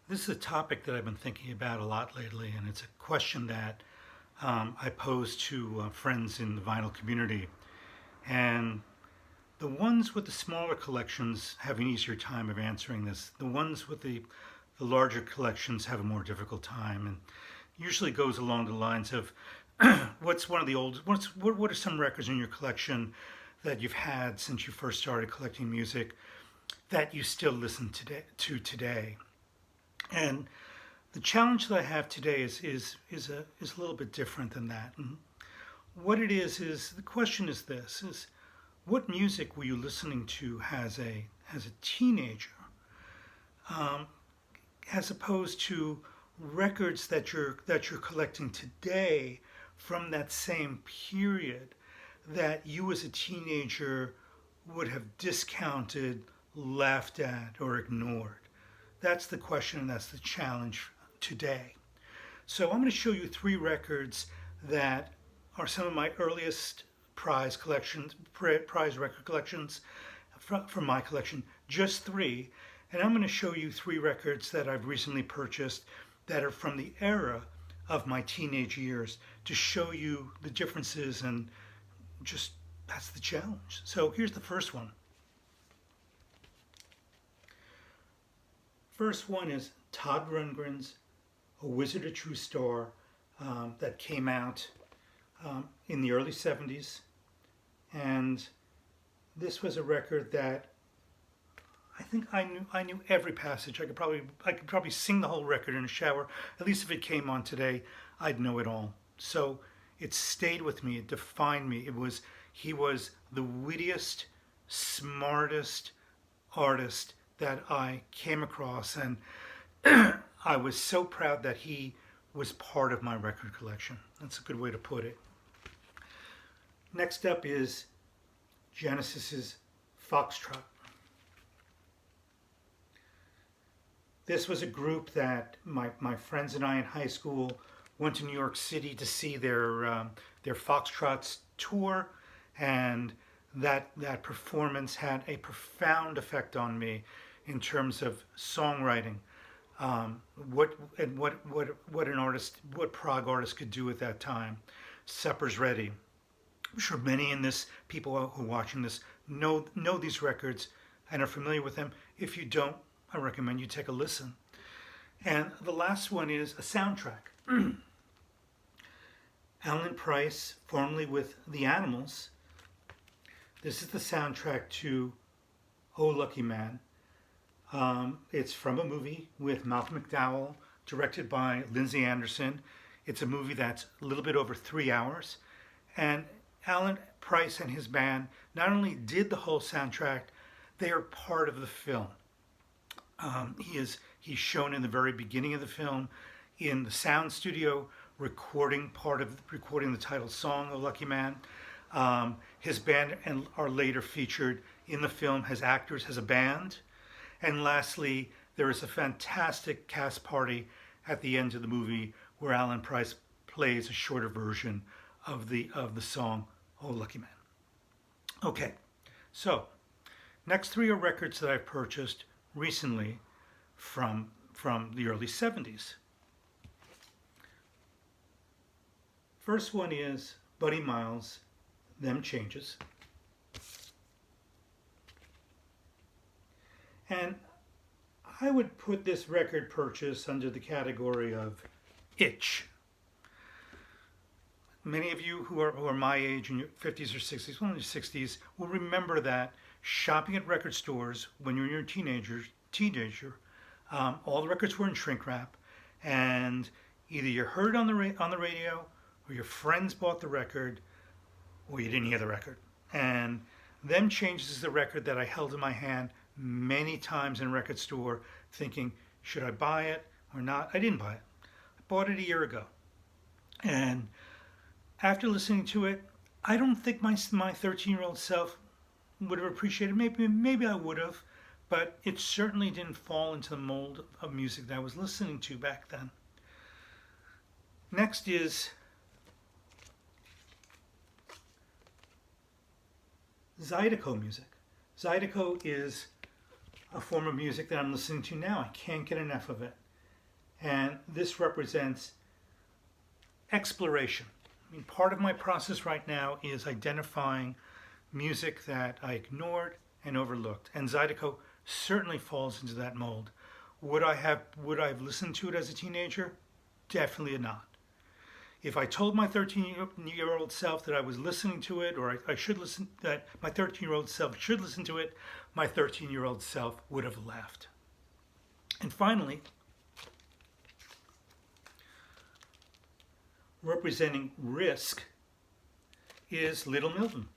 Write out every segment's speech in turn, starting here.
This is a topic that I've been thinking about a lot lately, and it's a question that I pose to friends in the vinyl community. And the ones with the smaller collections have an easier time of answering this. The ones with the larger collections have a more difficult time, and usually goes along the lines of what's one of the old, what are some records in your collection that you've had since you first started collecting music that you still listen today? And the challenge that I have today is a little bit different than that. And what it is the question is this: is what music were you listening to as a teenager, um, as opposed to records that you're collecting today from that same period that you as a teenager would have discounted, laughed at, or ignored? That's the question, and that's the challenge today. So I'm going to show you three records that are some of my earliest prize record collections from my collection, just three. And I'm going to show you three records that I've recently purchased that are from the era of my teenage years to show you the differences, and just that's the challenge. So here's the first one. First one is Todd Rundgren's A Wizard, a True Star, that came out in the early 70s. And this was a record that I think I knew every passage. I could probably sing the whole record in a shower. At least if it came on today, I'd know it all. So it stayed with me. It defined me. He was the wittiest, smartest artist that I came across, and I was so proud that he was part of my record collection. That's a good way to put it. Next up is Genesis's Foxtrot. This was a group that my friends and I in high school went to New York City to see their Foxtrots tour, and that performance had a profound effect on me in terms of songwriting. What prog artist could do at that time. Supper's Ready. I'm sure many in this people who are watching this know these records and are familiar with them. If you don't, I recommend you take a listen. And the last one is a soundtrack. Alan Price, formerly with The Animals. This is the soundtrack to Oh Lucky Man. It's from a movie with Malcolm McDowell, directed by Lindsay Anderson. It's a movie that's a little bit over 3 hours. And Alan Price and his band not only did the whole soundtrack, they are part of the film. He's shown in the very beginning of the film in the sound studio recording the title song, "Oh Lucky Man." His band are later featured in the film as actors, as a band. And lastly, there is a fantastic cast party at the end of the movie where Alan Price plays a shorter version of the song "Oh Lucky Man." Okay, so next three are records that I've purchased recently from the early 70s. First one is Buddy Miles, Them Changes. And I would put this record purchase under the category of itch. Many of you who are my age, in your 50s or 60s, well, in your 60s, will remember that shopping at record stores when you're in your teenager, all the records were in shrink wrap, and either you heard it on the radio, or your friends bought the record, or you didn't hear the record. And Them Changes is the record that I held in my hand many times in a record store, thinking, should I buy it or not? I didn't buy it. I bought it a year ago. And after listening to it, I don't think my 13-year-old self would have appreciated it. Maybe I would have, but it certainly didn't fall into the mold of music that I was listening to back then. Next is Zydeco music. Zydeco is a form of music that I'm listening to now. I can't get enough of it. And this represents exploration. I mean, part of my process right now is identifying music that I ignored and overlooked. And Zydeco certainly falls into that mold. Would I have listened to it as a teenager? Definitely not. If I told my 13-year-old self that I was listening to it, or I should listen, that my 13-year-old self should listen to it, my 13-year-old self would have laughed. And finally, representing risk is Little Milton.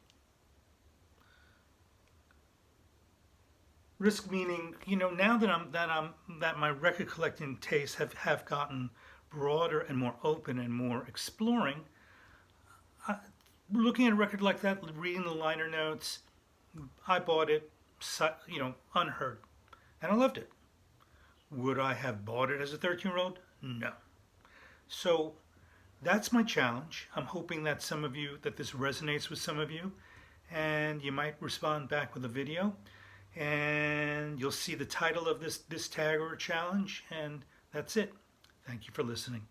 Risk meaning, now that my record collecting tastes have gotten broader and more open and more exploring, looking at a record like that, reading the liner notes, I bought it, unheard, and I loved it. Would I have bought it as a 13-year-old? No. So that's my challenge. I'm hoping that that this resonates with some of you, and you might respond back with a video, and you'll see the title of this tag or challenge, and that's it. Thank you for listening.